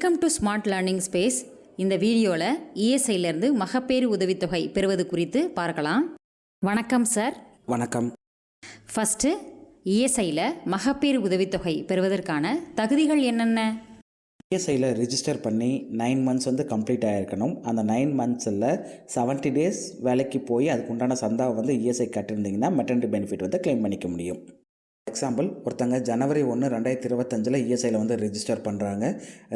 Welcome to smart learning space. இந்த வீடியோவில் இஎஸ்ஐலேருந்து மகப்பேறு உதவித்தொகை பெறுவது குறித்து பார்க்கலாம். வணக்கம் சார். வணக்கம். ஃபஸ்ட்டு, இஎஸ்ஐயில் மகப்பேறு உதவித்தொகை பெறுவதற்கான தகுதிகள் என்னென்ன? இஎஸ்ஐயில் ரிஜிஸ்டர் பண்ணி 9 months கம்ப்ளீட் ஆகிருக்கணும். அந்த 9 monthsல 70 days வேலைக்கு போய் அதுக்கு உண்டான சந்தாவை இஎஸ்ஐ கட்டிருந்தீங்கன்னா மெட்டர்னிட்டி பெனிஃபிட் கிளைம் பண்ணிக்க முடியும். எக்ஸாம்பிள், ஒருத்தங்க ஜனவரி 1, 2025 இஎஸ்ஐயில் ரிஜிஸ்டர் பண்ணுறாங்க.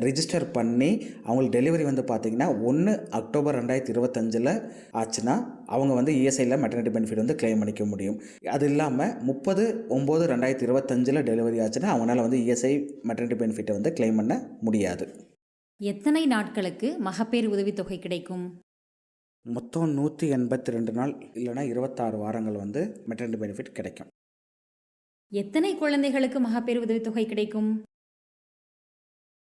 ரிஜிஸ்டர் பண்ணி அவங்களுக்கு டெலிவரி பார்த்திங்கன்னா 1 அக்டோபர் 2025 ஆச்சுன்னா அவங்க இஎஸ்ஐயில் மெட்டர்னிட்டி பெனிஃபிட் கிளைம் பண்ணிக்க முடியும். அது இல்லாமல் 30/9/2025 டெலிவரி ஆச்சுன்னா அவங்களால இஎஸ்ஐ மெட்டர்னிட்டி பெனிஃபிட்டை கிளைம் பண்ண முடியாது. எத்தனை நாட்களுக்கு மகப்பேறு உதவித்தொகை கிடைக்கும்? மொத்தம் 182 நாள் இல்லைனா 26 வாரங்கள் மெட்டர்னிட்டி பெனிஃபிட் கிடைக்கும். எத்தனை குழந்தைகளுக்கு மகப்பேறு உதவித்தொகை கிடைக்கும்?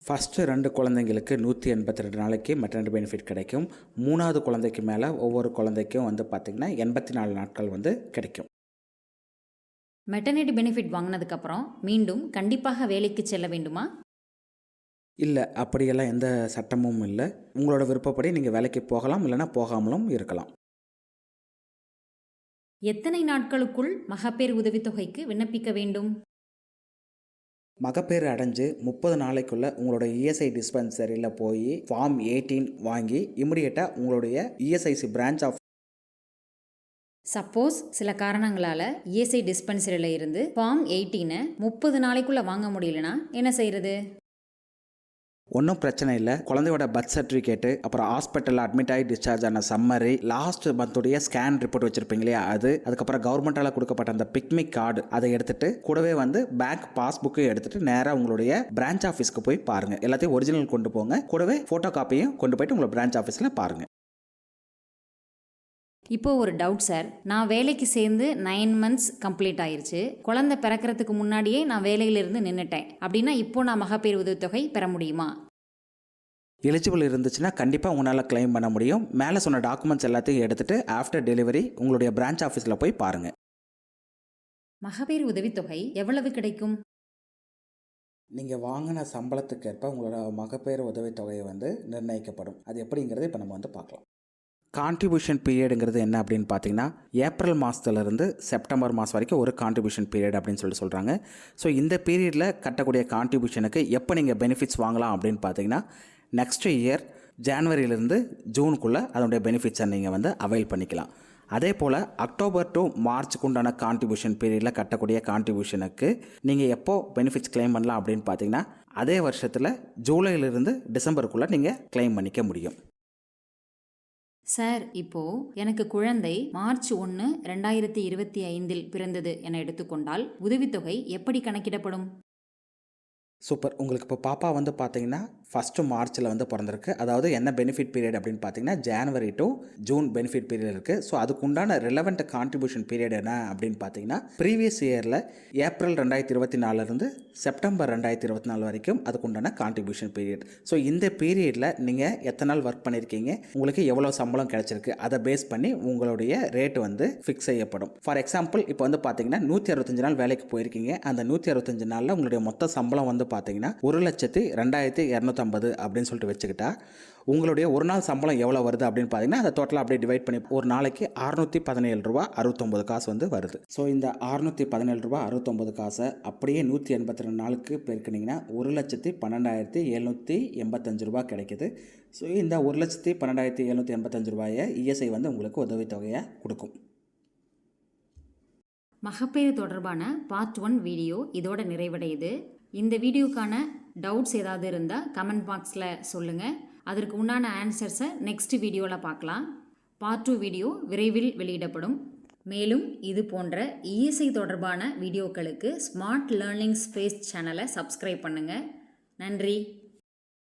ஃபஸ்ட்டு 2 குழந்தைங்களுக்கு 182 நாளைக்கு மெட்டர்னிட்டி பெனிஃபிட் கிடைக்கும். 3வது குழந்தைக்கு மேலே ஒவ்வொரு குழந்தைக்கும் பார்த்திங்கன்னா 84 நாட்கள் கிடைக்கும். மெட்டர்னிட்டி பெனிஃபிட் வாங்கினதுக்கப்புறம் மீண்டும் கண்டிப்பாக வேலைக்கு செல்ல வேண்டுமா? இல்லை, அப்படியெல்லாம் எந்த சட்டமும் இல்லை. உங்களோட விருப்பப்படி நீங்கள் வேலைக்கு போகலாம், இல்லைனா போகாமலும் இருக்கலாம். எத்தனை நாட்களுக்குள் மகப்பேறு உதவித்தொகைக்கு விண்ணப்பிக்க வேண்டும்? மகப்பேறு அடைஞ்சு 30 நாளைக்குள்ள உங்களோட இஎஸ்ஐ டிஸ்பென்சரியில் போய் ஃபார்ம் 18 வாங்கி இமிடியேட்டாக உங்களுடைய இஎஸ்ஐசி பிரான்ச் ஆஃப் சப்போஸ் சில காரணங்களால் இஎஸ்ஐ டிஸ்பென்சரியில் இருந்து ஃபார்ம் 18 30 நாளைக்குள்ளே வாங்க முடியலனா என்ன செய்கிறது? ஒன்றும் பிரச்சனை இல்லை. குழந்தையோட பர்த் சர்டிஃபிகேட்டு, அப்புறம் ஹாஸ்பிட்டலில் அட்மிட் ஆகி டிஸ்சார்ஜ் ஆன சம்மரி, லாஸ்ட் மந்த்துடைய ஸ்கேன் ரிப்போர்ட் வச்சுருப்பீங்களே அதுக்கப்புறம் கவர்மெண்ட்டால் கொடுக்கப்பட்ட அந்த பிக்னிக் கார்டு அதை எடுத்துகிட்டு கூடவே பேங்க் பாஸ்புக்கு எடுத்துகிட்டு நேராக உங்களுடைய பிரான்ச் ஆஃபீஸ்க்கு போய் பாருங்கள். எல்லாத்தையும் ஒரிஜினல் கொண்டு போங்க. கூடவே ஃபோட்டோ காப்பியும் கொண்டு போயிட்டு உங்களை பிரான்ச் ஆஃபீஸில் பாருங்கள். இப்போ ஒரு டவுட் சார். நான் வேலைக்கு சேர்ந்து 9 months கம்ப்ளீட் ஆயிருச்சு. குழந்தை பிறக்கிறதுக்கு முன்னாடியே நான் வேலையிலிருந்து நின்றுட்டேன் அப்படின்னா இப்போ நான் மகப்பேறு உதவித்தொகை பெற முடியுமா? எலிஜிபிள் இருந்துச்சுன்னா கண்டிப்பாக உங்களால் கிளைம் பண்ண முடியும். மேலே சொன்ன டாக்குமெண்ட்ஸ் எல்லாத்தையும் எடுத்துகிட்டு ஆஃப்டர் டெலிவரி உங்களுடைய பிரான்ச் ஆஃபீஸில் போய் பாருங்கள். மகப்பேறு உதவித்தொகை எவ்வளவு கிடைக்கும்? நீங்கள் வாங்கின சம்பளத்துக்கேற்ப உங்களோட மகப்பேறு உதவித்தொகையை நிர்ணயிக்கப்படும். அது எப்படிங்கிறது இப்போ நம்ம பார்க்கலாம். கான்ட்ரிபியூஷன் பீரியடுங்கிறது என்ன அப்படின்னு பார்த்தீங்கன்னா, ஏப்ரல் மாதத்துலேருந்து செப்டம்பர் மாதம் வரைக்கும் ஒரு கான்ட்ரிபியூஷன் பீரியட் அப்படின்னு சொல்கிறாங்க. ஸோ இந்த பீரியடில் கட்டக்கூடிய கான்ட்ரிபியூஷனுக்கு எப்போ நீங்கள் பெனிஃபிட்ஸ் வாங்கலாம் அப்படின்னு பார்த்தீங்கன்னா, நெக்ஸ்ட் இயர் ஜான்வரியிலேருந்து ஜூனுக்குள்ளே அதனுடைய பெனிஃபிட்ஸை நீங்கள் அவைல் பண்ணிக்கலாம். அதே போல் அக்டோபர் டு மார்ச்சுக்கு உண்டான கான்ட்ரிபியூஷன் பீரியடில் கட்டக்கூடிய கான்ட்ரிபியூஷனுக்கு நீங்கள் எப்போ பெனிஃபிட்ஸ் கிளைம் பண்ணலாம் அப்படின்னு பார்த்தீங்கன்னா, அதே வருஷத்தில் ஜூலையிலிருந்து டிசம்பருக்குள்ளே நீங்கள் கிளைம் பண்ணிக்க முடியும். சார், இப்போது எனக்கு குழந்தை மார்ச் 1, 2025 பிறந்தது என எடுத்துக்கொண்டால் உதவித்தொகை எப்படி கணக்கிடப்படும்? சூப்பர். உங்களுக்கு இப்போ பாப்பா பார்த்தீங்கன்னா ஃபஸ்ட்டு மார்ச்சில் பிறந்திருக்கு. அதாவது என்ன பெனிஃபிட் பீரியட் அப்படின்னு பார்த்தீங்கன்னா, January to June benefit period இருக்குது. ஸோ அதுக்குண்டான ரிலவெண்ட் கான்ட்ரிபியூஷன் பீரியட் என்ன அப்படின்னு பார்த்தீங்கன்னா, ப்ரீவியஸ் இயரில் ஏப்ரல் 2024 செப்டம்பர் 2024 வரைக்கும் அதுக்குண்டான கான்ட்ரிபியூஷன் பீரியட். ஸோ இந்த பீரியடில் நீங்கள் எத்தனை நாள் ஒர்க் பண்ணியிருக்கீங்க, உங்களுக்கு எவ்வளோ சம்பளம் கிடச்சிருக்கு, அதை பேஸ் பண்ணி உங்களுடைய ரேட்டு ஃபிக்ஸ் செய்யப்படும். ஃபார் எக்ஸாம்பிள், இப்போ பார்த்தீங்கன்னா 165 நாள் வேலைக்கு போயிருக்கீங்க. அந்த 165 நாளில் உங்களுடைய மொத்த சம்பளம் பார்த்தீங்கன்னா 1,02,250 அப்படின்னு சொல்லிட்டு வச்சுக்கிட்டா உங்களுடைய ஒரு நாள் சம்பளம் எவ்வளோ வருது அப்படின்னு பார்த்தீங்கன்னா, அதை டோட்டலாக அப்படியே டிவைட் பண்ணி ஒரு நாளைக்கு 617 ரூபா 69 காசு வருது. ஸோ இந்த 617 ரூபா 69 காசை அப்படியே 182 நாளுக்கு பெருக்கினீங்கன்னா 1,12,785 ரூபா கிடைக்குது. ஸோ இந்த 1,12,785 ரூபாயை இஎஸ்ஐ உங்களுக்கு உதவித்தொகையாக கொடுக்கும். மகப்பேறு தொடர்பான பார்ட் 1 வீடியோ இதோட நிறைவடையுது. இந்த வீடியோக்கான டவுட்ஸ் ஏதாவது இருந்தால் கமெண்ட் பாக்ஸில் சொல்லுங்கள். அதற்கு உண்டான ஆன்சர்ஸை நெக்ஸ்ட் வீடியோவில் பார்க்கலாம். பார்ட் 2 வீடியோ விரைவில் வெளியிடப்படும். மேலும் இது போன்ற இஎஸ்ஐ தொடர்பான வீடியோக்களுக்கு ஸ்மார்ட் லேர்னிங் ஸ்பேஸ் சேனலை சப்ஸ்கிரைப் பண்ணுங்கள். நன்றி.